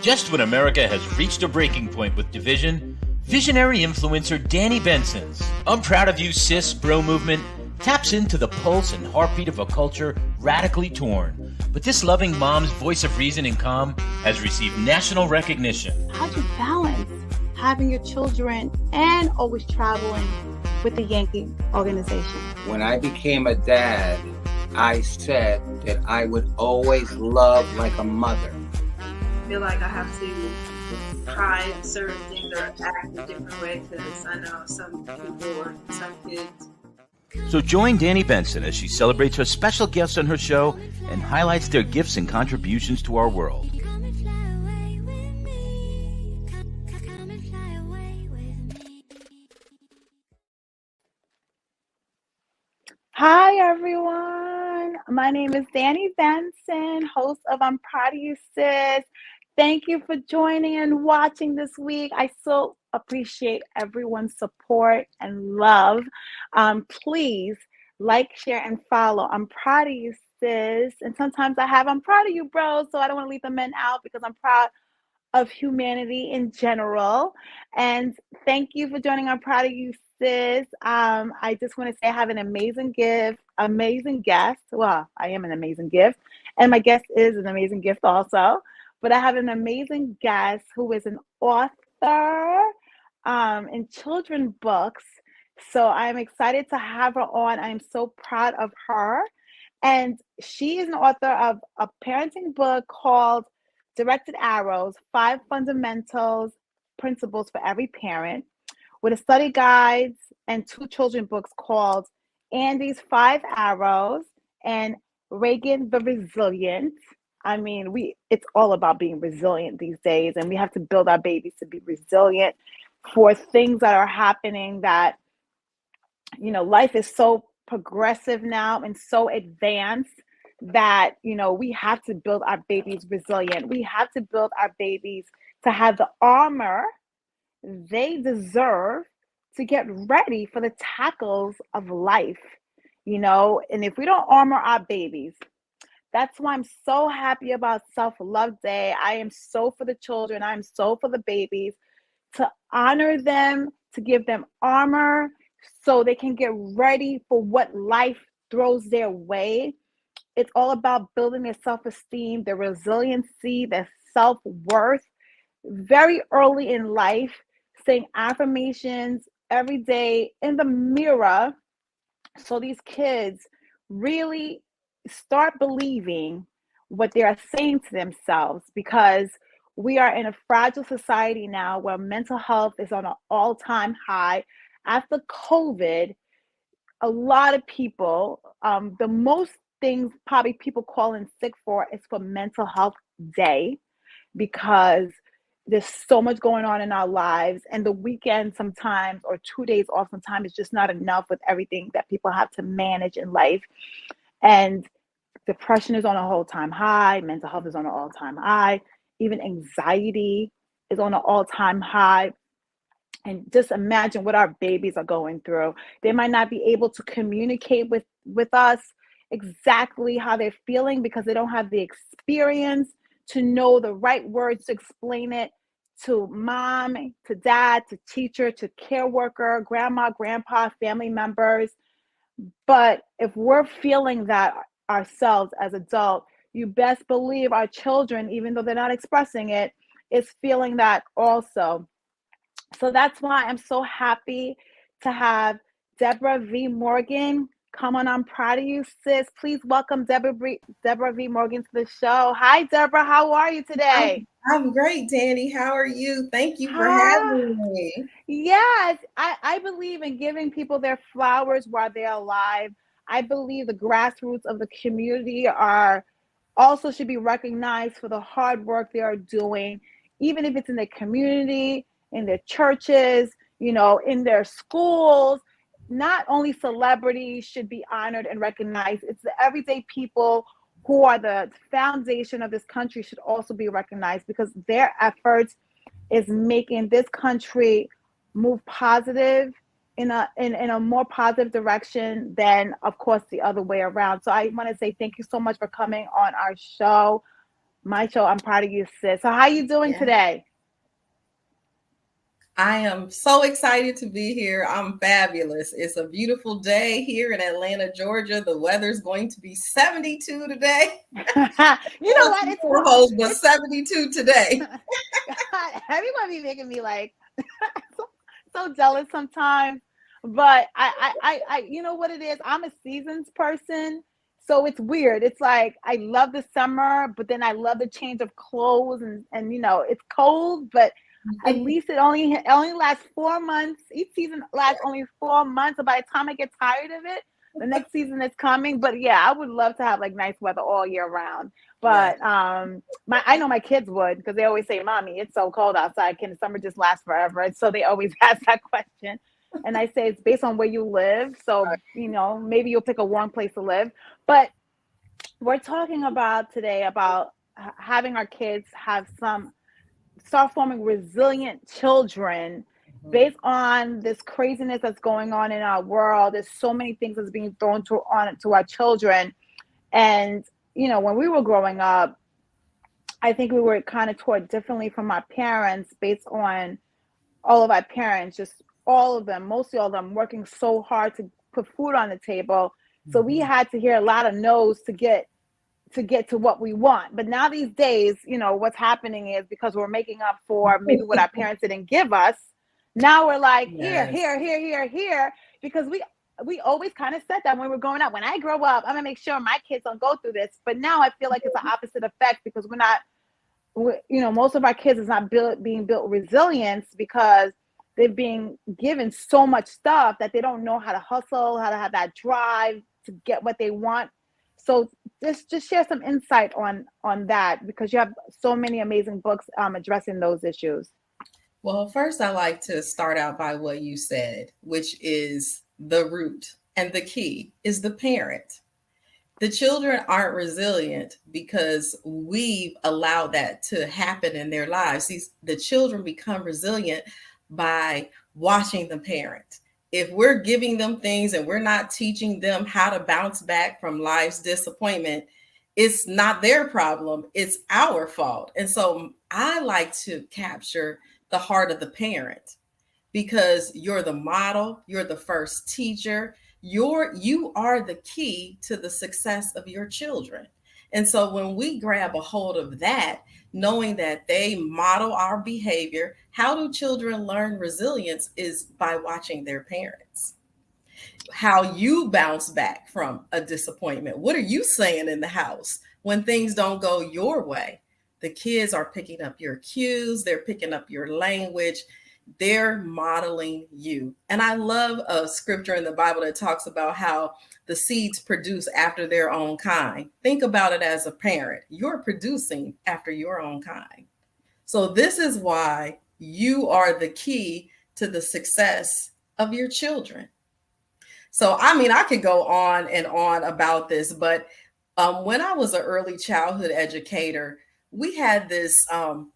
Just when America has reached a breaking point with division, visionary influencer Danni Benson's I'm Proud of You Sis bro movement taps into the pulse and heartbeat of a culture radically torn. But this loving mom's voice of reason and calm has received national recognition. How'd you balance having your children and always traveling with the Yankee organization? When I became a dad, I said that I would always love like a mother. I feel like I have to try certain things or act a different way because I know some people or some kids. So join Danni Benson as she celebrates her special guests on her show and highlights their gifts and contributions to our world. Hi, everyone. My name is Danni Benson, host of I'm Proud of You Sis. Thank you for joining and watching this week. I so appreciate everyone's support and love. Please like, share, and follow. I'm Proud of You Sis. And sometimes I'm proud of you, bro. So I don't want to leave the men out because I'm proud of humanity in general. And thank you for joining I'm Proud of You Sis. I just want to say I have an amazing guest. Well, I am an amazing gift. And my guest is an amazing gift also. But I have an amazing guest who is an author in children's books. So I'm excited to have her on. I'm so proud of her. And she is an author of a parenting book called Directed Arrows, 5 Fundamental Principles for Every Parent, with a study guides and 2 children's books called Andy's 5 Arrows and Reagan the Resilient. I mean, it's all about being resilient these days, and we have to build our babies to be resilient for things that are happening that, life is so progressive now and so advanced that, we have to build our babies resilient. We have to build our babies to have the armor they deserve to get ready for the tackles of life, and if we don't armor our babies, that's why I'm so happy about Self-Love Day. I am so for the children. I'm so for the babies, to honor them, to give them armor so they can get ready for what life throws their way. It's all about building their self-esteem, their resiliency, their self-worth very early in life, saying affirmations every day in the mirror so these kids really start believing what they are saying to themselves, because we are in a fragile society now where mental health is on an all-time high. After COVID, a lot of people, the most things probably people call in sick for is for mental health day, because there's so much going on in our lives, and the weekend sometimes, or 2 days off sometimes, is just not enough with everything that people have to manage in life. And depression is on an all-time high. Mental health is on an all-time high. Even anxiety is on an all-time high. And just imagine what our babies are going through. They might not be able to communicate with us exactly how they're feeling because they don't have the experience to know the right words to explain it to mom, to dad, to teacher, to care worker, grandma, grandpa, family members. But if we're feeling that ourselves as adults, you best believe our children, even though they're not expressing it, is feeling that also. So that's why I'm so happy to have Deborah V. Morgan come on. I'm Proud of You Sis. Please welcome Deborah V. Morgan to the show. Hi, Deborah. How are you today? I'm great, Danni. How are you? Thank you for having me. Yes, I believe in giving people their flowers while they're alive. I believe the grassroots of the community also should be recognized for the hard work they are doing, even if it's in their community, in their churches, in their schools. Not only celebrities should be honored and recognized, it's the everyday people who are the foundation of this country should also be recognized, because their efforts is making this country move positive in a more positive direction than, of course, the other way around. So I want to say thank you so much for coming on our show. my show. I'm Proud of You Sis. So how you doing today? I am so excited to be here. I'm fabulous. It's a beautiful day here in Atlanta, Georgia. The weather's going to be 72 today. You know what? It's hot, but 72 today. God, everyone be making me like so jealous sometimes. But I, you know what it is? I'm a seasons person. So it's weird. It's like I love the summer, but then I love the change of clothes and you know, it's cold, but at least it only lasts 4 months. Each season lasts only 4 months. So by the time I get tired of it, the next season is coming. But yeah, I would love to have like nice weather all year round. But I know my kids would, because they always say, "Mommy, it's so cold outside. Can the summer just last forever?" And so they always ask that question. And I say it's based on where you live. So, you know, maybe you'll pick a warm place to live. But we're talking about today about having our kids start forming resilient children based on this craziness that's going on in our world. There's so many things that's being thrown to our children. And, you know, when we were growing up, I think we were kind of taught differently from our parents based on all of our parents, just all of them, mostly all of them working so hard to put food on the table. So we had to hear a lot of no's to get to what we want. But now these days, you know, what's happening is because we're making up for maybe what our parents didn't give us. Now we're like, here, because we always kind of said that when we're growing up. When I grow up, I'm gonna make sure my kids don't go through this. But now I feel like it's the opposite effect, because you know, most of our kids is not being built resilience because they're being given so much stuff that they don't know how to hustle, how to have that drive to get what they want. So just share some insight on that, because you have so many amazing books addressing those issues. Well, first, I like to start out by what you said, which is the root and the key is the parent. The children aren't resilient because we've allowed that to happen in their lives. The children become resilient by watching the parent. If we're giving them things and we're not teaching them how to bounce back from life's disappointment, it's not their problem, it's our fault. And so I like to capture the heart of the parent, because you're the model, you're the first teacher, you are the key to the success of your children. And so when we grab a hold of that, knowing that they model our behavior, how do children learn resilience is by watching their parents. How you bounce back from a disappointment. What are you saying in the house when things don't go your way? The kids are picking up your cues, they're picking up your language, they're modeling you. And I love a scripture in the Bible that talks about how the seeds produce after their own kind. Think about it as a parent. You're producing after your own kind. So this is why you are the key to the success of your children. So, I mean, I could go on and on about this, but when I was an early childhood educator, we had this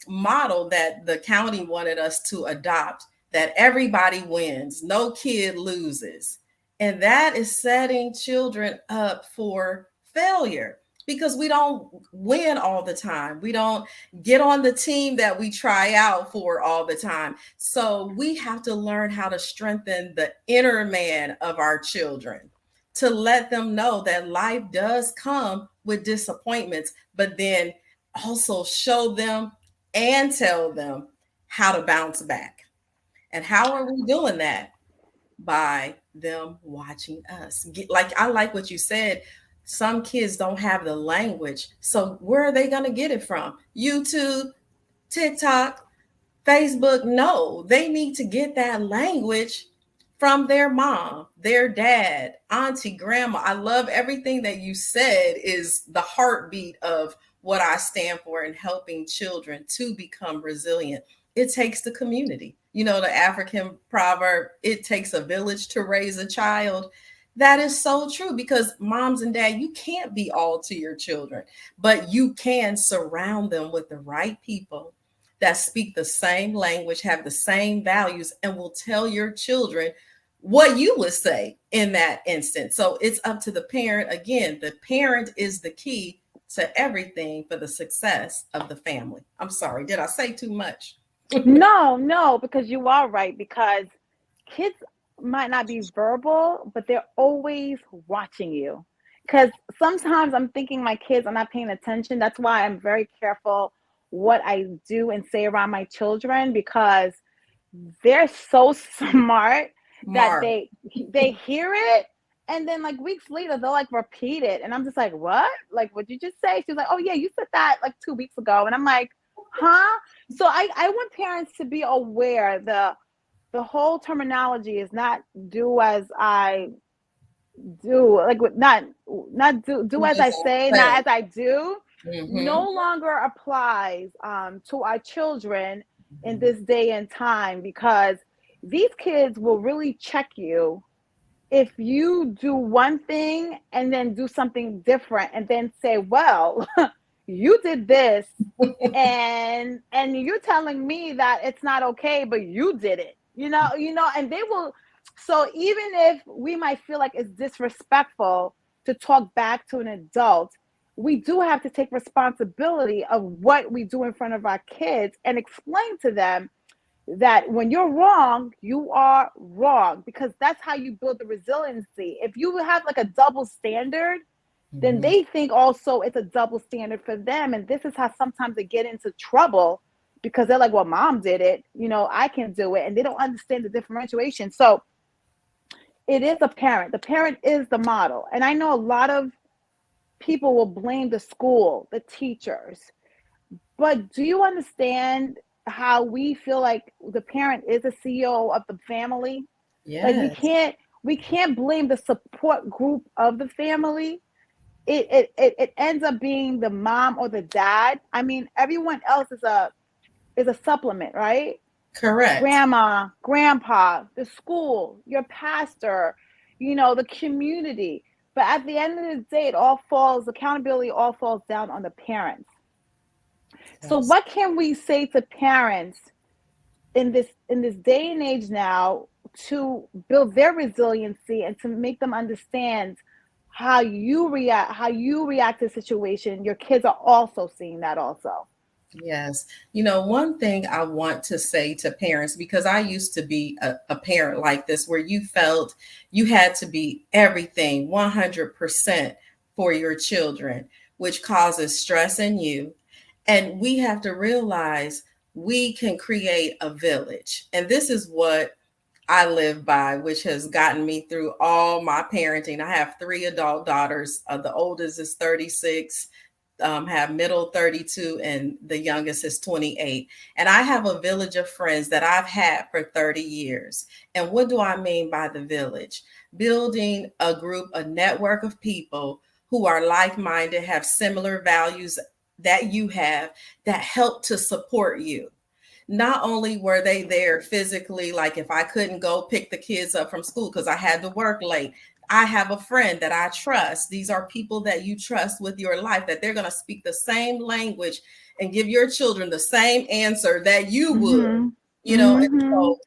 model that the county wanted us to adopt, that everybody wins, no kid loses. And that is setting children up for failure, because we don't win all the time. We don't get on the team that we try out for all the time. So we have to learn how to strengthen the inner man of our children, to let them know that life does come with disappointments, but then also show them and tell them how to bounce back. And how are we doing that? By them watching us. I like what you said. Some kids don't have the language. So where are they going to get it from? YouTube, TikTok, Facebook? No, they need to get that language from their mom, their dad, auntie, grandma. I love everything that you said is the heartbeat of what I stand for in helping children to become resilient. It takes the community. You know, the African proverb, it takes a village to raise a child. That is so true, because moms and dad, you can't be all to your children, but you can surround them with the right people that speak the same language, have the same values, and will tell your children what you would say in that instance. So it's up to the parent. Again, the parent is the key to everything for the success of the family. I'm sorry, did I say too much? No, because you are right. Because kids might not be verbal, but they're always watching you. Because sometimes I'm thinking my kids are not paying attention. That's why I'm very careful what I do and say around my children, because they're so smart that Mark. they hear it, and then like weeks later they'll like repeat it, and I'm just like, what? Like, what'd you just say? She's like, oh yeah, you said that like 2 weeks ago, and I'm like, huh? So I want parents to be aware the whole terminology is not do as I do, like not do as I say, not as I do. No longer applies to our children in this day and time, because these kids will really check you if you do one thing and then do something different and then say, well, you did this and you're telling me that it's not okay, but you did it, and they will. So even if we might feel like it's disrespectful to talk back to an adult, we do have to take responsibility of what we do in front of our kids and explain to them that when you're wrong, you are wrong, because that's how you build the resiliency. If you have like a double standard, then they think also it's a double standard for them. And this is how sometimes they get into trouble, because they're like, well, mom did it, I can do it. And they don't understand the differentiation. So it is a parent. The parent is the model. And I know a lot of people will blame the school, the teachers. But do you understand how we feel like the parent is a CEO of the family? Yes. Like we can't blame the support group of the family. It ends up being the mom or the dad. I mean, everyone else is a supplement, right? Correct. Grandma, grandpa, the school, your pastor, the community. But at the end of the day, accountability all falls down on the parents. Yes. So what can we say to parents in this day and age now to build their resiliency and to make them understand how you react to a situation? Your kids are also seeing that also. Yes. One thing I want to say to parents, because I used to be a parent like this, where you felt you had to be everything 100% for your children, which causes stress in you. And we have to realize we can create a village. And this is what I live by, which has gotten me through all my parenting. I have 3 adult daughters. The oldest is 36. Have middle 32, and the youngest is 28. And I have a village of friends that I've had for 30 years. And what do I mean by the village? Building a group, a network of people who are like-minded, have similar values that you have, that help to support you. Not only were they there physically, like if I couldn't go pick the kids up from school because I had to work late, I have a friend that I trust. These are people that you trust with your life, that they're going to speak the same language and give your children the same answer that you would, And so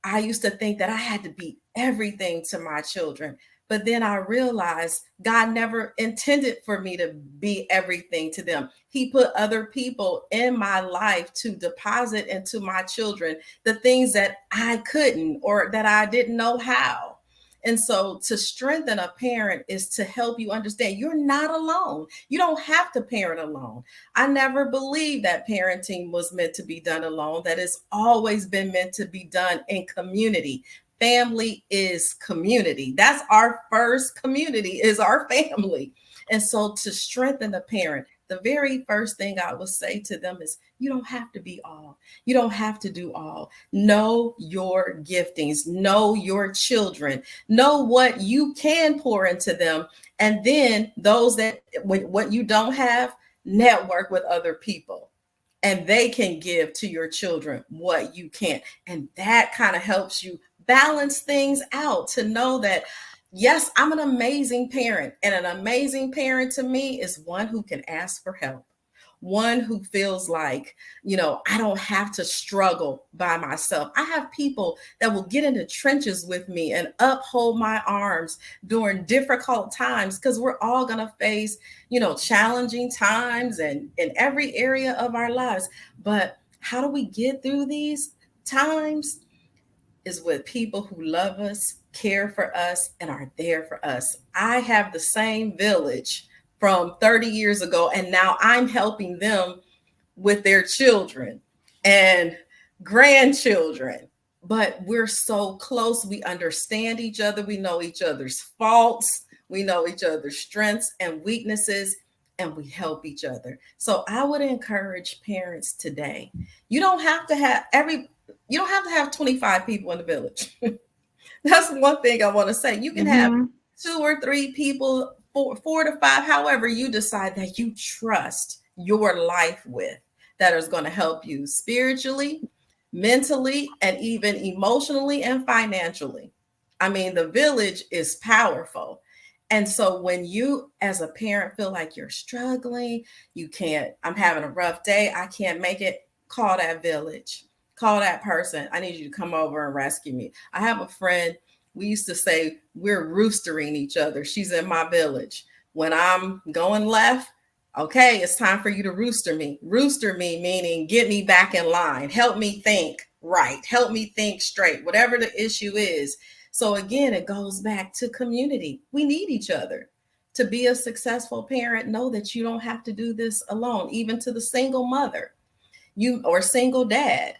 I used to think that I had to be everything to my children. But then I realized God never intended for me to be everything to them. He put other people in my life to deposit into my children the things that I couldn't, or that I didn't know how. And so to strengthen a parent is to help you understand you're not alone. You don't have to parent alone. I never believed that parenting was meant to be done alone, that it's always been meant to be done in community. Family is community. That's our first community, is our family. And so to strengthen the parent, the very first thing I would say to them is, you don't have to be all. You don't have to do all. Know your giftings, know your children, know what you can pour into them. And then those that, what you don't have, network with other people, and they can give to your children what you can't. And that kind of helps you balance things out, to know that, yes, I'm an amazing parent, and an amazing parent to me is one who can ask for help, one who feels like, I don't have to struggle by myself. I have people that will get in the trenches with me and uphold my arms during difficult times, because we're all going to face, challenging times and in every area of our lives. But how do we get through these times? Is with people who love us, care for us, and are there for us. I have the same village from 30 years ago, and now I'm helping them with their children and grandchildren. But we're so close. We understand each other. We know each other's faults. We know each other's strengths and weaknesses, and we help each other. So I would encourage parents today, you don't have to have 25 people in the village. That's one thing I want to say. You can have 2 or 3 people, 4 to 5, however you decide that you trust your life with, that is going to help you spiritually, mentally, and even emotionally and financially. I mean, the village is powerful. And so when you as a parent feel like you're struggling, I'm having a rough day, I can't make it, call that village. Call that person. I need you to come over and rescue me. I have a friend. We used to say we're roostering each other. She's in my village. When I'm going left, okay, it's time for you to rooster me. Rooster me meaning get me back in line. Help me think right. Help me think straight, whatever the issue is. So again, it goes back to community. We need each other. To be a successful parent, know that you don't have to do this alone. Even to the single mother, or single dad,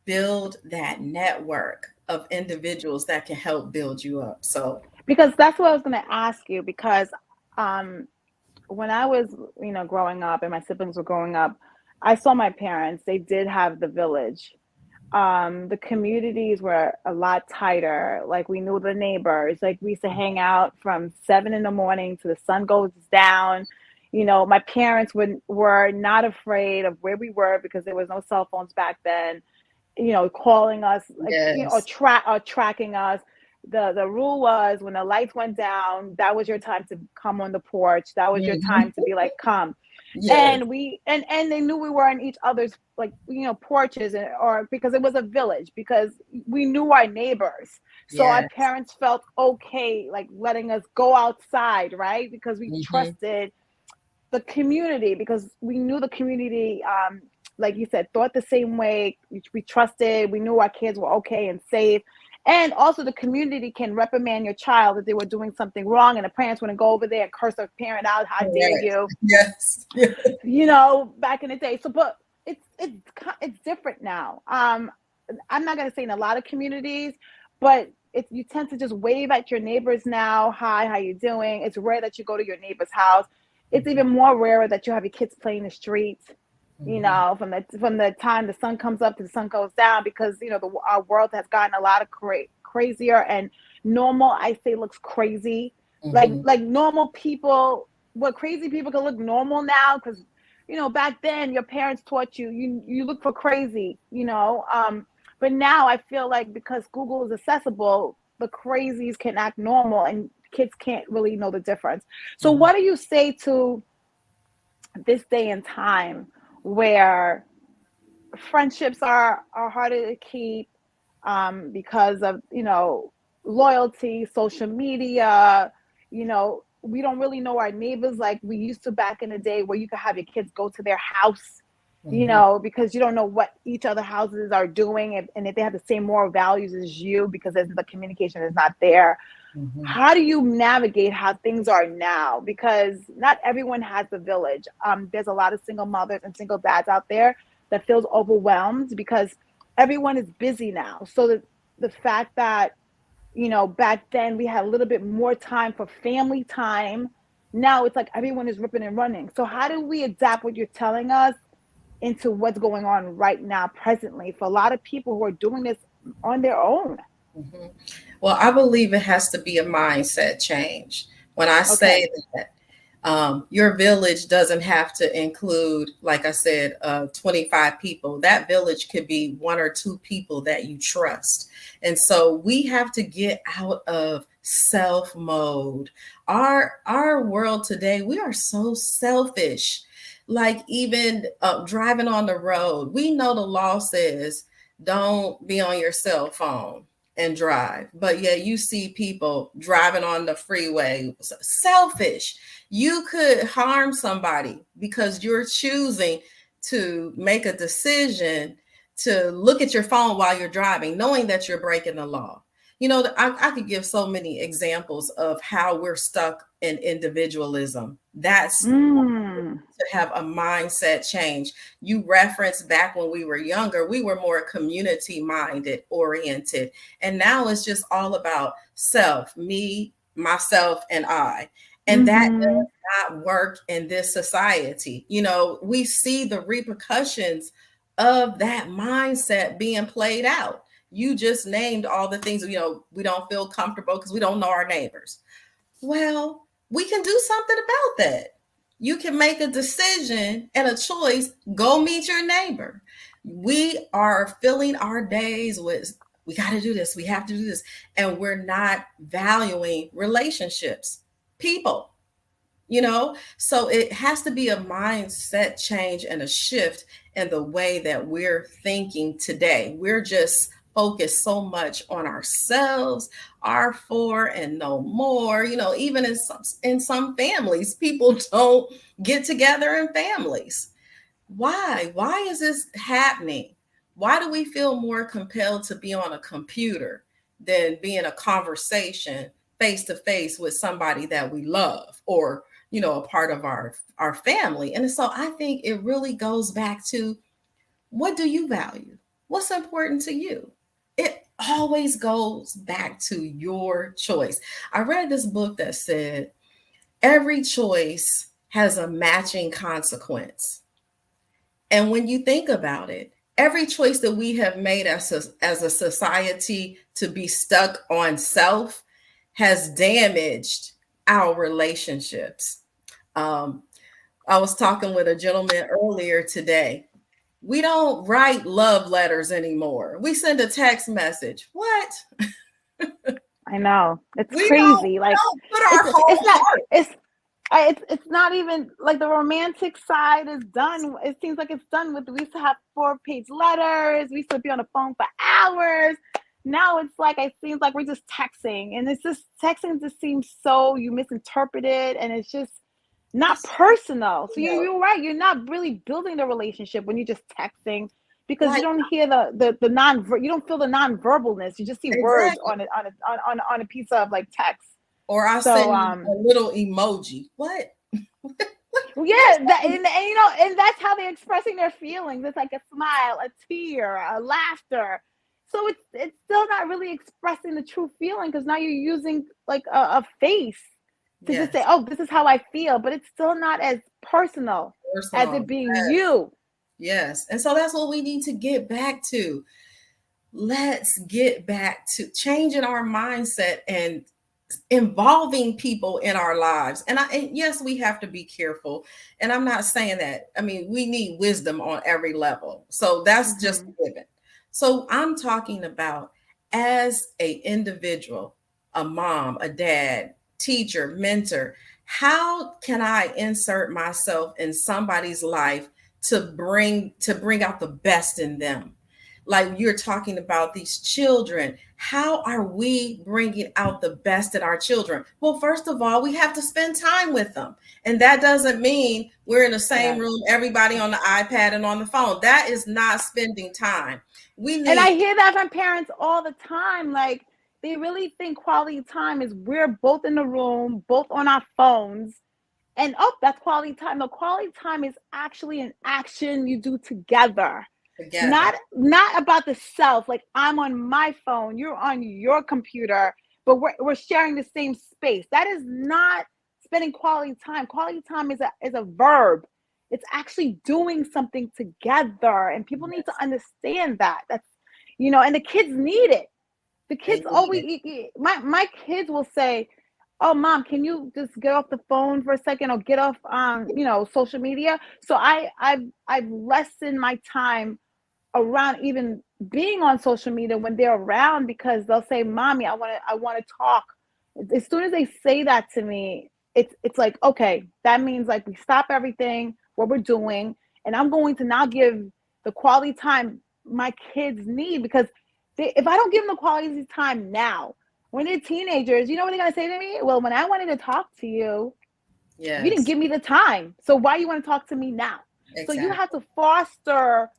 build that network of individuals that can help build you up. So, because that's what I was going to ask you, because when I was, growing up and my siblings were growing up, I saw my parents, they did have the village. The communities were a lot tighter. Like, we knew the neighbors. Like, we used to hang out from 7 in the morning to the sun goes down. My parents were not afraid of where we were, because there was no cell phones back then. Calling us, yes. or tracking us. The rule was, when the lights went down, that was your time to come on the porch. That was your time to be like, come. Yes. And they knew we were on each other's, porches, or because it was a village, because we knew our neighbors. So yes. Our parents felt okay, like letting us go outside, right? Because we trusted the community, because we knew the community, like you said, thought the same way. We trusted. We knew our kids were okay and safe. And also, the community can reprimand your child if they were doing something wrong, and the parents wouldn't go over there and curse their parent out. How dare you? Yes. Back in the day. So, but it's different now. I'm not going to say in a lot of communities, but you tend to just wave at your neighbors now. Hi, how you doing? It's rare that you go to your neighbor's house. It's even more rare that you have your kids play in the streets. From the time the sun comes up to the sun goes down, because our world has gotten a lot of crazier, and normal, I say, looks crazy. Like normal people, crazy people can look normal now, because back then your parents taught you look for crazy, but now I feel like, because Google is accessible, the crazies can act normal and kids can't really know the difference. So what do you say to this day and time, where friendships are harder to keep, because of loyalty, social media? We don't really know our neighbors like we used to back in the day, where you could have your kids go to their house, because you don't know what each other houses are doing, and if they have the same moral values as you, because the communication is not there. How do you navigate how things are now? Because not everyone has the village. There's a lot of single mothers and single dads out there that feels overwhelmed, because everyone is busy now. So the fact that, back then we had a little bit more time for family time. Now it's like everyone is ripping and running. So how do we adapt what you're telling us into what's going on right now, presently, for a lot of people who are doing this on their own? Well, I believe it has to be a mindset change. When I say that your village doesn't have to include, like I said, 25 people. That village could be 1 or 2 people that you trust. And so we have to get out of self mode. Our world today, we are so selfish. Like even driving on the road, we know the law says don't be on your cell phone and drive, but yet you see people driving on the freeway. Selfish. You could harm somebody because you're choosing to make a decision to look at your phone while you're driving, knowing that you're breaking the law. You know, I could give so many examples of how we're stuck in individualism. That's to have a mindset change. You referenced back when we were younger, we were more community minded oriented. And now it's just all about self, me, myself, and I. And that does not work in this society. You know, we see the repercussions of that mindset being played out. You just named all the things, you know, we don't feel comfortable because we don't know our neighbors. Well, we can do something about that. You can make a decision and a choice, go meet your neighbor. We are filling our days with, we got to do this, we have to do this. And we're not valuing relationships, people, you know? So it has to be a mindset change and a shift in the way that we're thinking today. We're just focused so much on ourselves, our four and no more. You know, even in some families, people don't get together in families. Why? Why is this happening? Why do we feel more compelled to be on a computer than be in a conversation face to face with somebody that we love, or, you know, a part of our family? And so I think it really goes back to, what do you value? What's important to you? It always goes back to your choice. I read this book that said every choice has a matching consequence. And when you think about it, every choice that we have made as a society to be stuck on self has damaged our relationships. I was talking with a gentleman earlier today. We don't write love letters anymore. We send a text message. What? I know. It's We crazy. Like, put our whole heart. it's not even like the romantic side is done. It seems like it's done with, we used to have 4-page letters. We used to be on the phone for hours. Now it's like, it seems like we're just texting, and it's just texting just seems so, you misinterpret it, and it's just not personal. So you're right. You're not really building the relationship when you're just texting, because you don't hear the you don't feel the non-verbalness. You just see words on a piece of like text. Or I'll send a little emoji. What? Yeah, and you know, and that's how they're expressing their feelings. It's like a smile, a tear, a laughter. So it's still not really expressing the true feeling, because now you're using like a face to just say, oh, this is how I feel, but it's still not as personal as it being you. Yes. And so that's what we need to get back to. Let's get back to changing our mindset and involving people in our lives. And yes, we have to be careful. And I'm not saying that. I mean, we need wisdom on every level. So that's just given. So I'm talking about, as an individual, a mom, a dad, teacher, mentor, how can I insert myself in somebody's life to bring out the best in them? Like you're talking about these children, how are we bringing out the best in our children? Well, first of all, we have to spend time with them. And that doesn't mean we're in the same room, everybody on the iPad and on the phone. That is not spending time. And I hear that from parents all the time. Like, they really think quality time is we're both in the room, both on our phones, and that's quality time. The quality time is actually an action you do together. Not about the self. Like, I'm on my phone, you're on your computer, but we're sharing the same space. That is not spending quality time. Quality time is a verb. It's actually doing something together, and people need to understand that. That's, you know, and the kids need it. The kids always, my kids will say, oh, Mom, can you just get off the phone for a second, or get off you know, social media? So I've lessened my time around even being on social media when they're around, because they'll say, Mommy, I want to talk. As soon as they say that to me, it's like, okay, that means like we stop everything. what we're doing, and I'm going to now give the quality time my kids need, because if I don't give them the quality time now, when they're teenagers, you know what they're going to say to me? Well, when I wanted to talk to you, Yes. you didn't give me the time. So why you want to talk to me now? Exactly. So you have to foster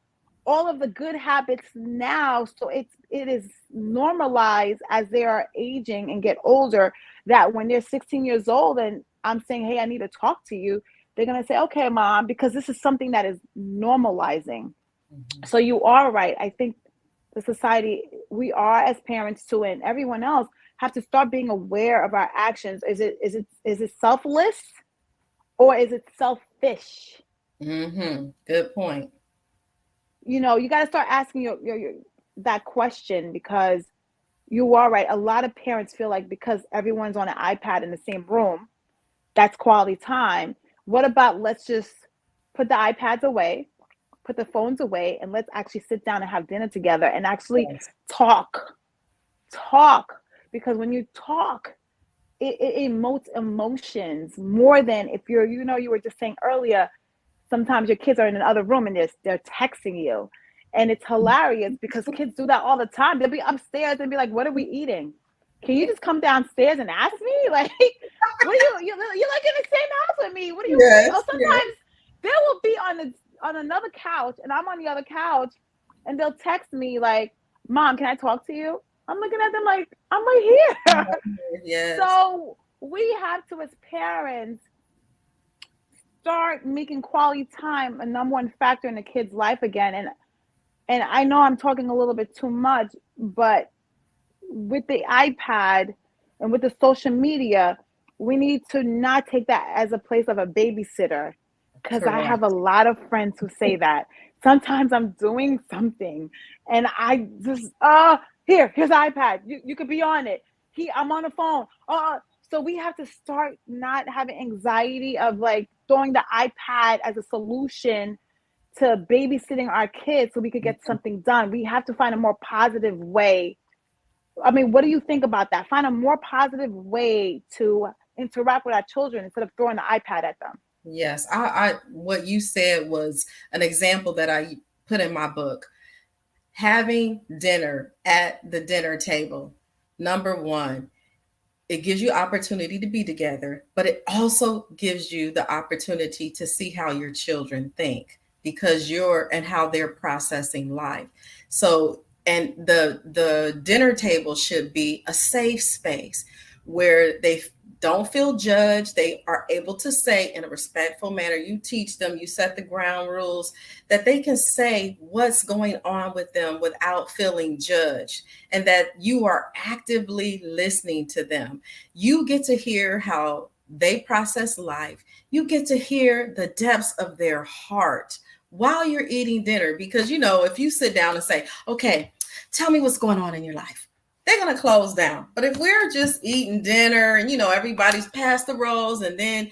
all of the good habits now, so it is normalized as they are aging and get older, that when they're 16 years old and I'm saying, hey, I need to talk to you, they're going to say, okay, mom, because this is something that is normalizing. Mm-hmm. So you are right. I think the society, we are as parents too, and everyone else, have to start being aware of our actions. Is it selfless or is it selfish? Mm-hmm. Good point. You know, you got to start asking your that question, because you are right. A lot of parents feel like because everyone's on an iPad in the same room, that's quality time. What about, let's just put the iPads away, put the phones away, and let's actually sit down and have dinner together and actually talk. Because when you talk, it emotes emotions more than if you're, you know, you were just saying earlier, sometimes your kids are in another room and they're texting you. And it's hilarious because kids do that all the time. They'll be upstairs and be like, what are we eating? Can you just come downstairs and ask me? Like, what are you're like in the same house with me. What are you yes, or sometimes they will be on another couch and I'm on the other couch and they'll text me like, Mom, can I talk to you? I'm looking at them like, I'm right here. Yes. So we have to, as parents, start making quality time a number one factor in a kid's life again. And I know I'm talking a little bit too much, but with the iPad and with the social media, we need to not take that as a place of a babysitter, because I have a lot of friends who say that. Sometimes I'm doing something and I just, here's the iPad. You could be on it. I'm on the phone. So we have to start not having anxiety of like throwing the iPad as a solution to babysitting our kids so we could get something done. We have to find a more positive way. I mean, what do you think about that? Find a more positive way to interact with our children instead of throwing the iPad at them. Yes, I what you said was an example that I put in my book. Having dinner at the dinner table, number one, it gives you opportunity to be together, but it also gives you the opportunity to see how your children think, because and how they're processing life. So, and the dinner table should be a safe space where they don't feel judged. They are able to say in a respectful manner, you teach them, you set the ground rules, that they can say what's going on with them without feeling judged, and that you are actively listening to them. You get to hear how they process life. You get to hear the depths of their heart while you're eating dinner, because, you know, if you sit down and say, okay, tell me what's going on in your life, they're going to close down. But if we're just eating dinner and, you know, everybody's passed the rolls and then,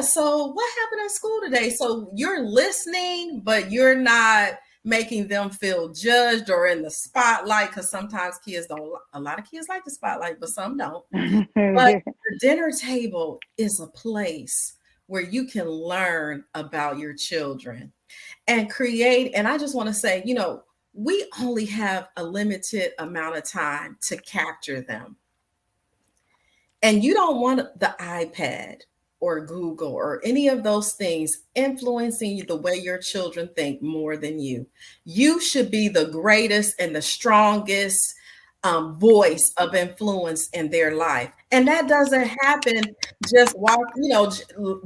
so what happened in school today? So you're listening, but you're not making them feel judged or in the spotlight, because sometimes a lot of kids like the spotlight, but some don't. But the dinner table is a place where you can learn about your children and create. And I just want to say, you know, we only have a limited amount of time to capture them. And you don't want the iPad or Google or any of those things influencing the way your children think more than you. You should be the greatest and the strongest voice of influence in their life. And that doesn't happen just while, you know,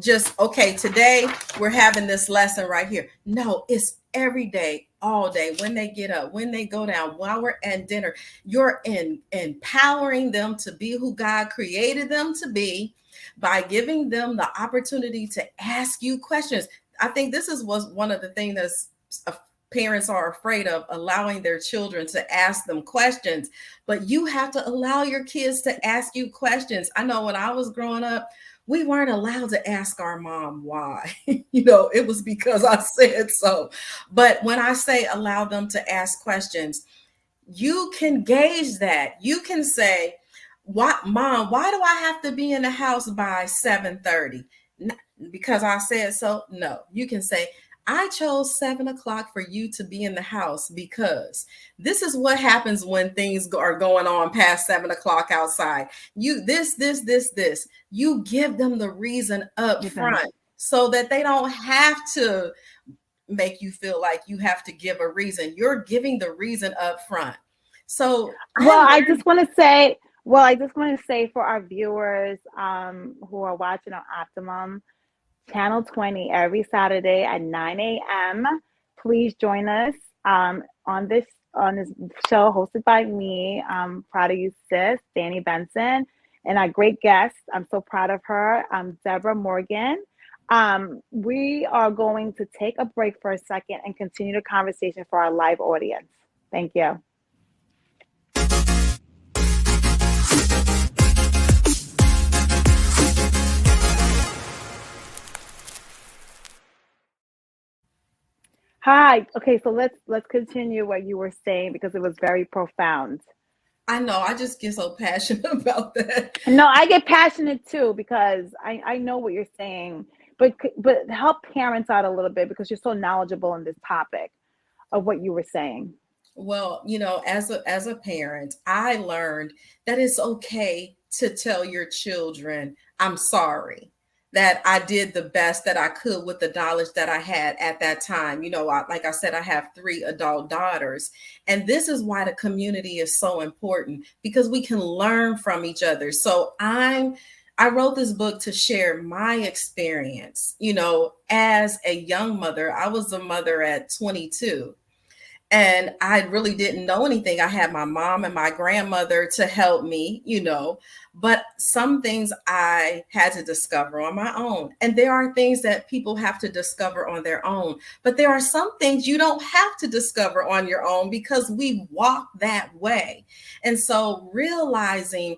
just, okay, today we're having this lesson right here. No, it's every day, all day, when they get up, when they go down, while we're at dinner. You're empowering them to be who God created them to be by giving them the opportunity to ask you questions. I think this was one of the things that parents are afraid of, allowing their children to ask them questions. But you have to allow your kids to ask you questions. I know when I was growing up, we weren't allowed to ask our mom why. You know, it was because I said so. But when I say allow them to ask questions, you can gauge that. You can say, "What, Mom, why do I have to be in the house by 7:30? because I said so. No, you can say, I chose 7 o'clock for you to be in the house because this is what happens when things are going on past 7 o'clock outside. You, this. You give them the reason up front so that they don't have to make you feel like you have to give a reason. You're giving the reason up front. So I just want to say for our viewers who are watching on Optimum Channel 20 every Saturday at 9 a.m. Please join us on this show hosted by me, Proud of You Sis, Danni Benson, and our great guest. I'm so proud of her, Deborah Morgan. We are going to take a break for a second and continue the conversation for our live audience. Thank you. Hi. Okay, so let's continue what you were saying because it was very profound. I know, I just get so passionate about that. No, I get passionate too because I know what you're saying, but help parents out a little bit because you're so knowledgeable in this topic of what you were saying. Well, as a parent, I learned that it's okay to tell your children, I'm sorry, that I did the best that I could with the knowledge that I had at that time. Like I said, I have 3 adult daughters, and this is why the community is so important because we can learn from each other. So I wrote this book to share my experience. As a young mother, I was a mother at 22. And I really didn't know anything. I had my mom and my grandmother to help me, but some things I had to discover on my own. And there are things that people have to discover on their own. But there are some things you don't have to discover on your own because we walk that way. And so realizing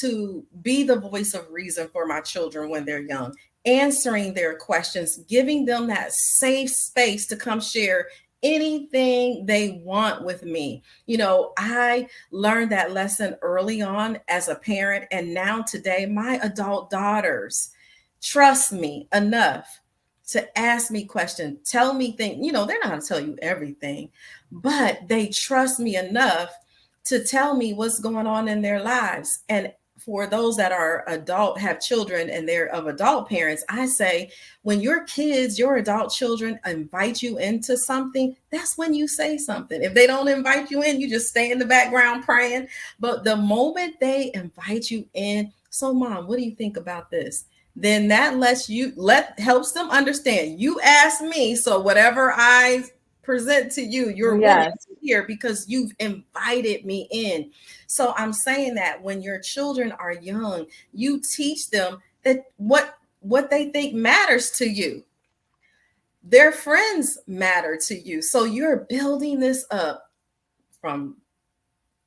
to be the voice of reason for my children when they're young, answering their questions, giving them that safe space to come share anything they want with me. I learned that lesson early on as a parent. And now today, my adult daughters trust me enough to ask me questions, tell me things. They're not going to tell you everything, but they trust me enough to tell me what's going on in their lives. And for those that are adult, have children, and they're of adult parents, I say, when your kids, your adult children invite you into something, that's when you say something. If they don't invite you in, you just stay in the background praying. But the moment they invite you in, so Mom, what do you think about this? Then that helps them understand. You asked me, so whatever I present to you, you're willing to hear because you've invited me in. So I'm saying that when your children are young, you teach them that what they think matters to you. Their friends matter to you. So you're building this up from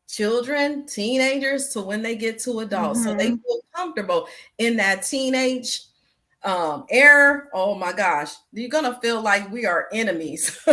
children, teenagers, to when they get to adults. So they feel comfortable in that teenage error. Oh my gosh, you're gonna feel like we are enemies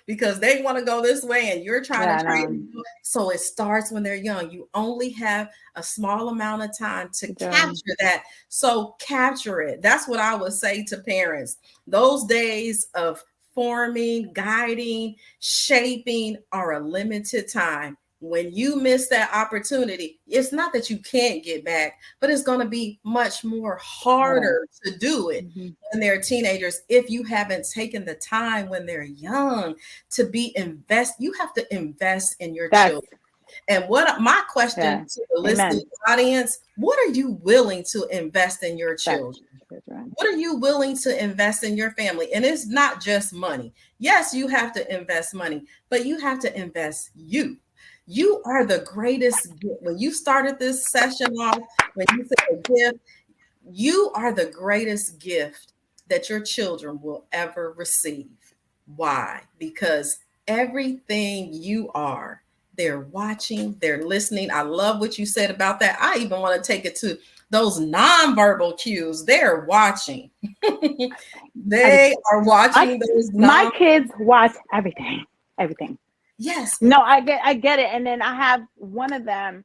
because they want to go this way and you're trying to train. So it starts when they're young. You only have a small amount of time to capture that. So capture it. That's what I would say to parents. Those days of forming, guiding, shaping are a limited time. When you miss that opportunity, it's not that you can't get back, but it's going to be much more harder to do it when they're teenagers. If you haven't taken the time when they're young to you have to invest in your children. And what my question to the listening audience, what are you willing to invest in your children? What are you willing to invest in your family? And it's not just money. Yes, you have to invest money, but you have to invest you. You are the greatest gift. When you started this session off, when you said a gift, you are the greatest gift that your children will ever receive. Why? Because everything you are, they're watching, they're listening. I love what you said about that. I even want to take it to those nonverbal cues. They're watching. They are watching those. My kids watch everything. Yes. No, I get it. And then I have one of them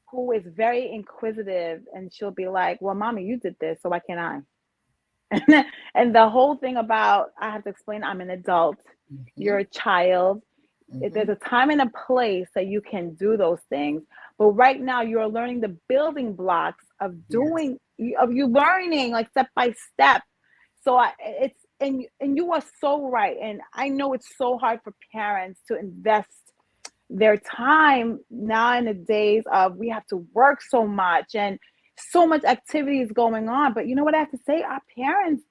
who is very inquisitive, and she'll be like, well, Mommy, you did this, so why can't I? And the whole thing about, I have to explain, I'm an adult, you're a child. There's a time and a place that you can do those things. But right now you're learning the building blocks of doing, of you learning like step by step. So it's, and you are so right. And I know it's so hard for parents to invest their time now in the days of, we have to work so much and so much activities going on. But you know what I have to say? Our parents,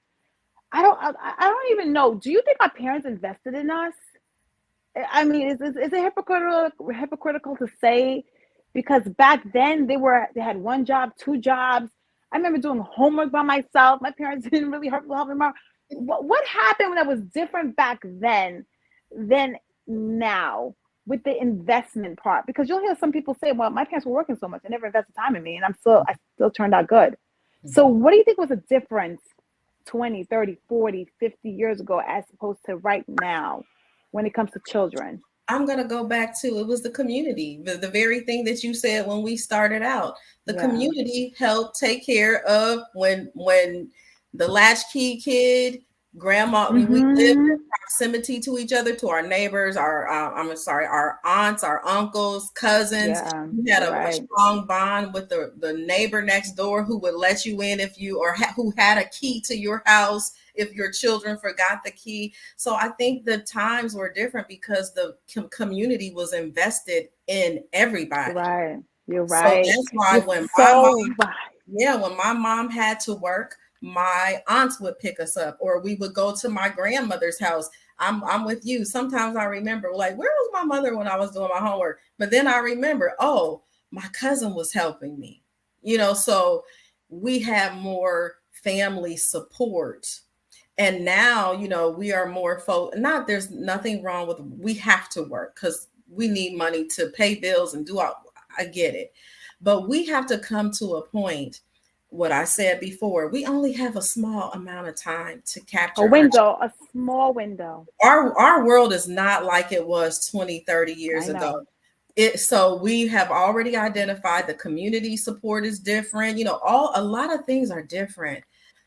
I don't even know. Do you think our parents invested in us? I mean, is it hypocritical to say? Because back then they had one job, two jobs. I remember doing homework by myself. My parents didn't really help me out. What happened that was different back then than now with the investment part? Because you'll hear some people say, well, my parents were working so much, I never invested time in me, and I still turned out good. So what do you think was the difference 20, 30, 40, 50 years ago as opposed to right now when it comes to children? I'm going to go back to, it was the community, the very thing that you said when we started out. The community helped take care of when the latchkey kid, grandma, we lived in proximity to each other, to our neighbors, our aunts, our uncles, cousins. We had a strong bond with the neighbor next door who would let you in if you, who had a key to your house if your children forgot the key. So I think the times were different because the community was invested in everybody. Right. You're right. So that's why when my mom had to work, my aunts would pick us up, or we would go to my grandmother's house. I'm with you. Sometimes I remember, like, where was my mother when I was doing my homework? But then I remember, oh, my cousin was helping me. So we have more family support. And now, we are more there's nothing wrong with, we have to work because we need money to pay bills and I get it. But we have to come to a point, what I said before, we only have a small amount of time to capture a small window. Our world is not like it was 20, 30 years ago. So we have already identified the community support is different. A lot of things are different.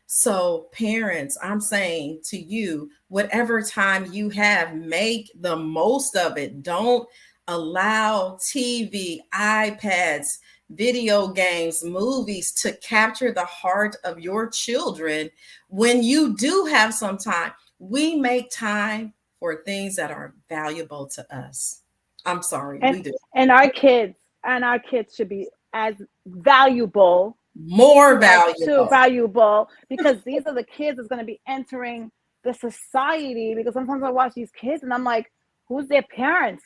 So parents, I'm saying to you, whatever time you have, make the most of it. Don't allow TV, iPads, video games, movies to capture the heart of your children. When you do have some time, we make time for things that are valuable to us. I'm sorry, we do. And our kids should be as valuable, more valuable, because these are the kids that's going to be entering the society. Because sometimes I watch these kids and I'm like, who's their parents?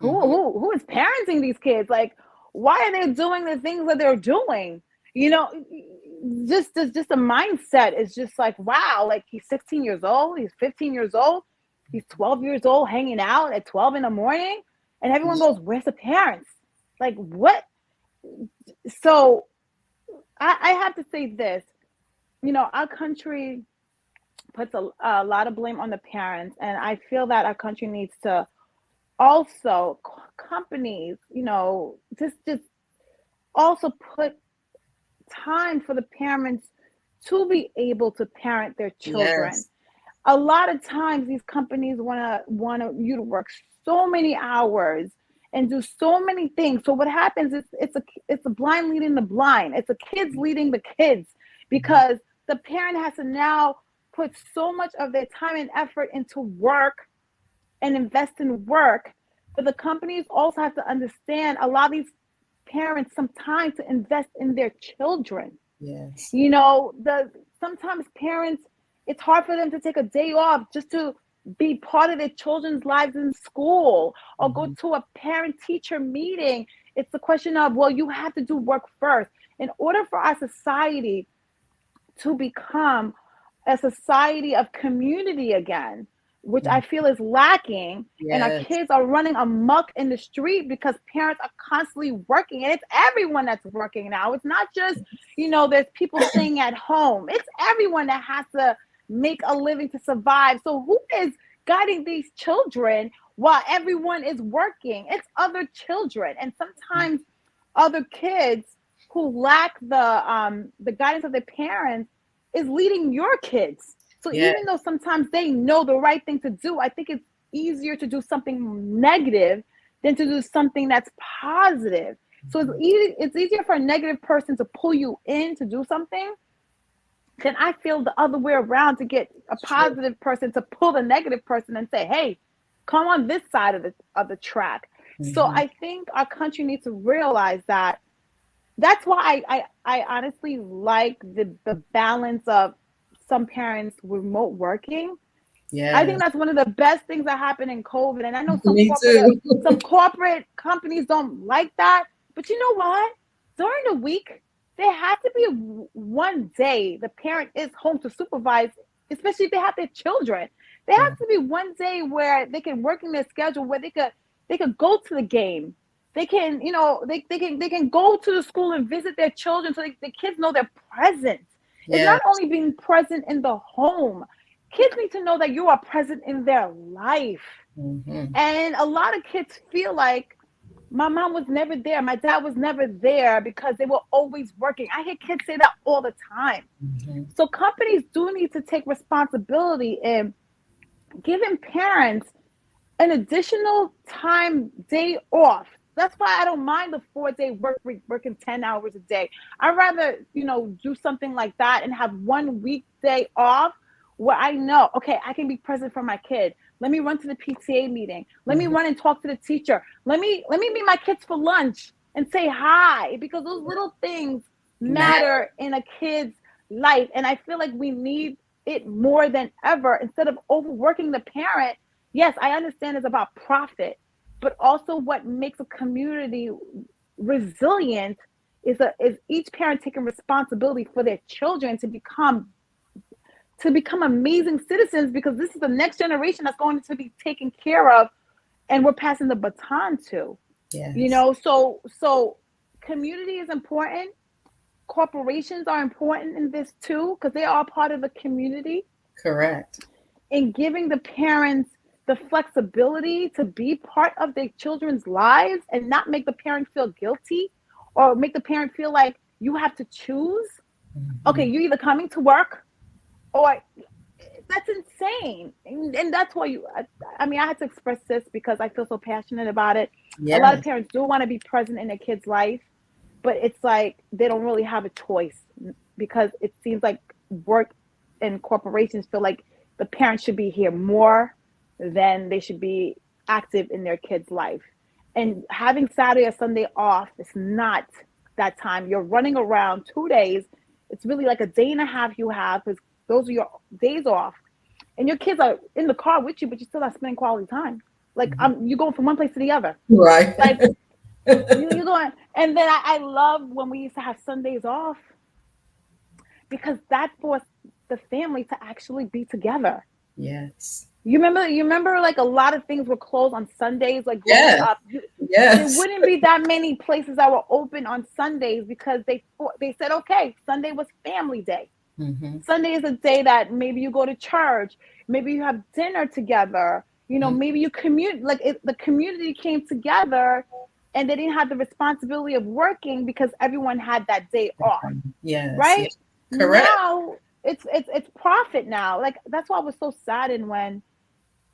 Who is parenting these kids? Like, why are they doing the things that they're doing? Just the mindset is just like, wow, like he's 16 years old, he's 15 years old, he's 12 years old, hanging out at 12 in the morning, and everyone goes, where's the parents? Like, what? So I have to say this, our country puts a lot of blame on the parents, and I feel that our country needs to also, companies, just also put time for the parents to be able to parent their children. Yes. A lot of times these companies want you to work so many hours and do so many things. So what happens is it's a blind leading the blind. It's the kids leading the kids, because the parent has to now put so much of their time and effort into work and invest in work. But the companies also have to understand, allow these parents some time to invest in their children. Yes. Sometimes parents, it's hard for them to take a day off just to be part of their children's lives in school, or go to a parent-teacher meeting. It's the question of, well, you have to do work first. In order for our society to become a society of community again, which I feel is lacking, and our kids are running amok in the street because parents are constantly working, and it's everyone that's working now. It's not just, there's people staying at home. It's everyone that has to make a living to survive. So who is guiding these children while everyone is working? It's other children, and sometimes other kids who lack the guidance of their parents is leading your kids. So Yeah. even though sometimes they know the right thing to do, I think it's easier to do something negative than to do something that's positive. So it's easier for a negative person to pull you in to do something than I feel the other way around, to get a positive person to pull the negative person and say, hey, come on this side of the track. So I think our country needs to realize that. That's why I honestly like the balance of some parents remote working. Yeah. I think that's one of the best things that happened in COVID. And I know some corporate companies don't like that, but you know what? During the week, there has to be one day the parent is home to supervise, especially if they have their children. There has to be one day where they can work in their schedule, where they could go to the game. They can, they can go to the school and visit their children, so the kids know they're present. Yeah. It's not only being present in the home. Kids need to know that you are present in their life. And a lot of kids feel like my mom was never there, my dad was never there, because they were always working. I hear kids say that all the time. So companies do need to take responsibility in giving parents an additional day off. That's why I don't mind the 4-day work week, working 10 hours a day. I'd rather, do something like that and have 1 weekday off where I know, okay, I can be present for my kid. Let me run to the PTA meeting. Let me run and talk to the teacher. Let me meet my kids for lunch and say hi, because those little things matter in a kid's life. And I feel like we need it more than ever, instead of overworking the parent. Yes, I understand it's about profit, but also what makes a community resilient is each parent taking responsibility for their children to become amazing citizens, because this is the next generation that's going to be taken care of, and we're passing the baton to. Yes. So community is important. Corporations are important in this too, because they are part of the community. Correct. In giving the parents the flexibility to be part of their children's lives and not make the parent feel guilty, or make the parent feel like you have to choose. Okay, you're either coming to work, or that's insane. And that's why I had to express this because I feel so passionate about it. Yes. A lot of parents do want to be present in their kid's life, but it's like they don't really have a choice, because it seems like work and corporations feel like the parents should be here more than they should be active in their kid's life. And having Saturday or Sunday off is not that time. You're running around 2 days. It's really like a day and a half you have, because those are your days off. And your kids are in the car with you, but you still not spending quality time. Like you're going from one place to the other. Right. Like you're going. And then I love when we used to have Sundays off, because that forced the family to actually be together. Yes. You remember like a lot of things were closed on Sundays, like growing up. Yes. There wouldn't be that many places that were open on Sundays, because they said, okay, Sunday was family day. Sunday is a day that maybe you go to church, maybe you have dinner together, maybe you commute. Like the community came together, and they didn't have the responsibility of working because everyone had that day off. Yes. Right? Yes. Correct. Now it's profit now. Like that's why I was so saddened when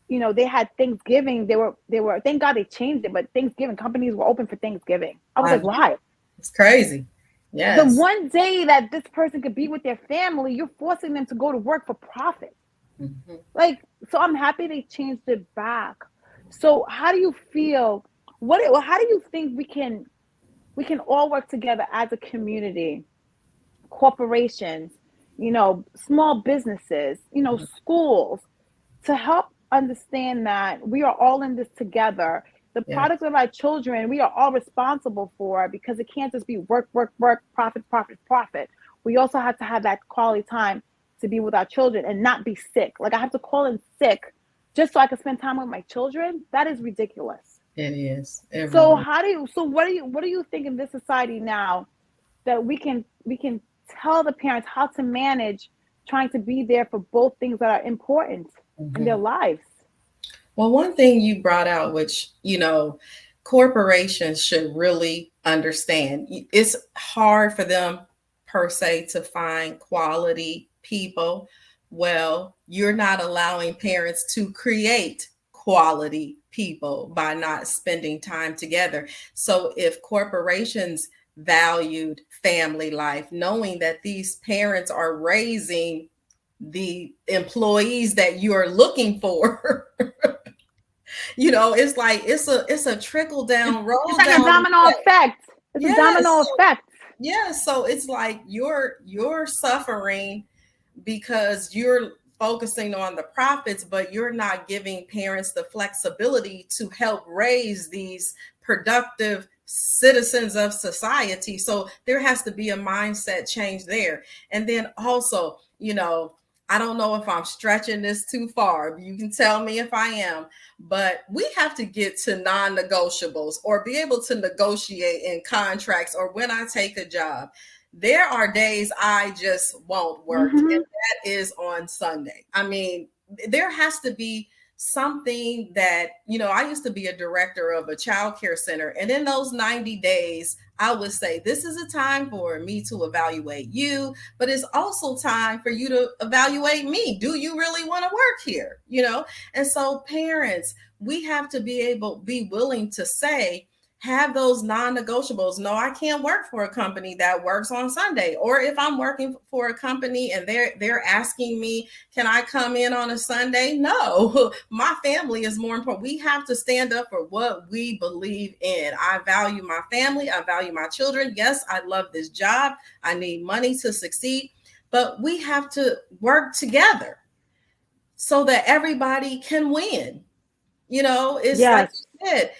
they had Thanksgiving. They were thank God they changed it, but Thanksgiving companies were open for Thanksgiving. I was like, why? It's crazy. Yes. The one day that this person could be with their family, you're forcing them to go to work for profit. Like, so I'm happy they changed it back. So how do you feel? How do you think we can all work together as a community, corporations, small businesses, schools, to help understand that we are all in this together? The products of our children, we are all responsible for, because it can't just be work, profit. We also have to have that quality time to be with our children and not be sick. Like I have to call in sick just so I can spend time with my children. That is ridiculous. It is. So what do you think in this society now that we can tell the parents how to manage trying to be there for both things that are important in their lives? Well, one thing you brought out, which, corporations should really understand, it's hard for them per se to find quality people. Well, you're not allowing parents to create quality people by not spending time together. So if corporations valued family life, knowing that these parents are raising the employees that you are looking for, it's like it's a trickle down, roll It's like down a domino effect. It's a domino effect. Yeah, so it's like you're suffering because you're focusing on the profits, but you're not giving parents the flexibility to help raise these productive citizens of society. So there has to be a mindset change there. And then also, I don't know if I'm stretching this too far. You can tell me if I am, but we have to get to non-negotiables or be able to negotiate in contracts or when I take a job. There are days I just won't work, and that is on Sunday. I mean, there has to be something that, I used to be a director of a child care center, and in those 90 days, I would say, this is a time for me to evaluate you, but it's also time for you to evaluate me. Do you really want to work here? And so parents, we have to be willing to say, have those non-negotiables. No, I can't work for a company that works on Sunday. Or if I'm working for a company and they're asking me, can I come in on a Sunday? No, my family is more important. We have to stand up for what we believe in. I value my family. I value my children. Yes, I love this job. I need money to succeed, but we have to work together so that everybody can win. It's like you said,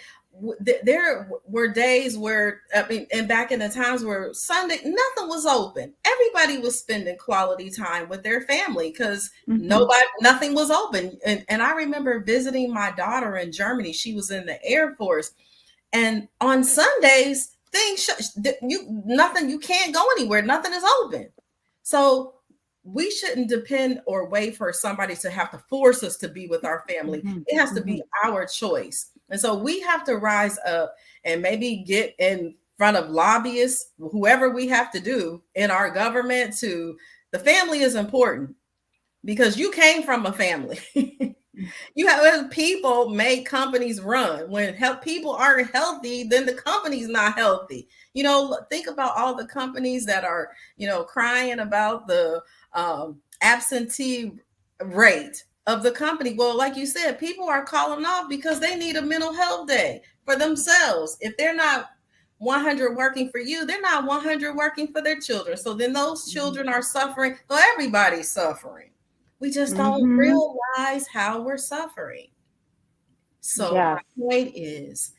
there were days where, and back in the times where Sunday, nothing was open. Everybody was spending quality time with their family because nothing was open. And I remember visiting my daughter in Germany. She was in the Air Force. And on Sundays, you can't go anywhere. Nothing is open. So we shouldn't depend or wait for somebody to have to force us to be with our family. It has to be our choice. And so we have to rise up and maybe get in front of lobbyists, whoever we have to do in our government. The family is important because you came from a family. People make companies run. When people aren't healthy, then the company's not healthy. Think about all the companies that are, crying about the absentee rate of the company. Well, like you said, people are calling off because they need a mental health day for themselves. If they're not 100 working for you, they're not 100 working for their children. So then those children are suffering. Well, everybody's suffering. We just don't realize how we're suffering. So my point is,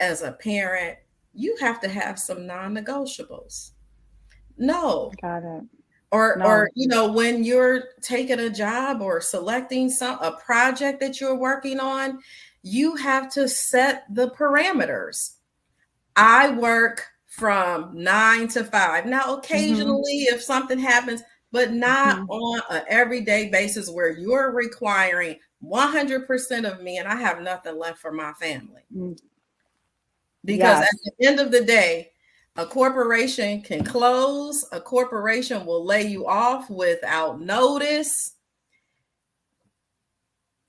as a parent, you have to have some non-negotiables. No. Got it. Or when you're taking a job or selecting a project that you're working on, you have to set the parameters. I work from 9 to 5. Now, occasionally, if something happens, but not on an everyday basis where you're requiring 100% of me and I have nothing left for my family. Because at the end of the day, a corporation can close. A corporation will lay you off without notice.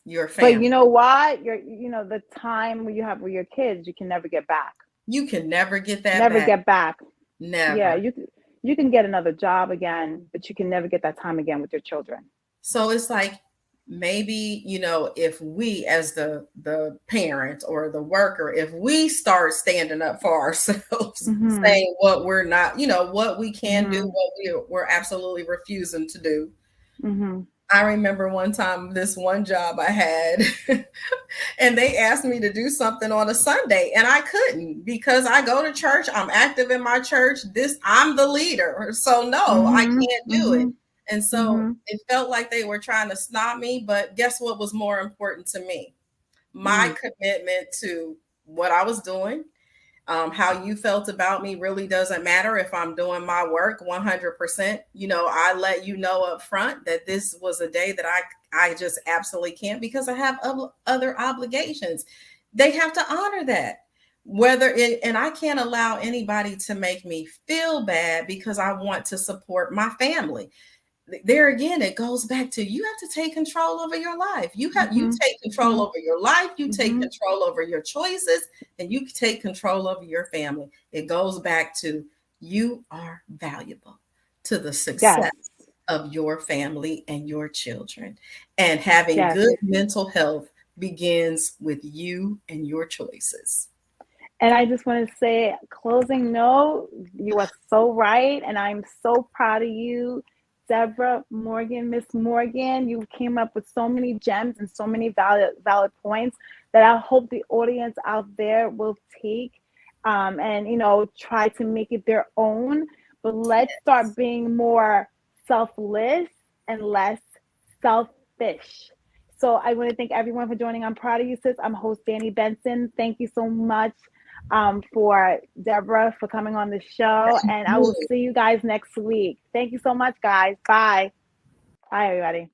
Your family. But you know what? The time you have with your kids, you can never get back. You can never get that never back. Get back. Never. Yeah, you can get another job again, but you can never get that time again with your children. So it's like, maybe, if we as the parent or the worker, if we start standing up for ourselves, saying what we're not, what we can do, what we're absolutely refusing to do. I remember one time, this one job I had, and they asked me to do something on a Sunday, and I couldn't because I go to church. I'm active in my church. I'm the leader. So no, I can't do it. And so it felt like they were trying to stop me. But guess what was more important to me? My commitment to what I was doing. How you felt about me really doesn't matter if I'm doing my work 100%. I let you know up front that this was a day that I just absolutely can't because I have other obligations. They have to honor that. And I can't allow anybody to make me feel bad because I want to support my family. there again, it goes back to, you have to take control over your life. You take control over your life. You take control over your choices, and you take control over your family. It goes back to, you are valuable to the success of your family and your children. And having good mental health begins with you and your choices. And I just want to say, closing note, you are so right. And I'm so proud of you, Deborah Morgan, Miss Morgan. You came up with so many gems and so many valid points that I hope the audience out there will take and, you know, try to make it their own. But let's start being more selfless and less selfish. So I want to thank everyone for joining. I'm Proud of You Sis. I'm host Danni Benson. Thank you so much for Deborah for coming on the show. And I will see you guys next week. Thank you so much, guys. Bye. Bye, everybody.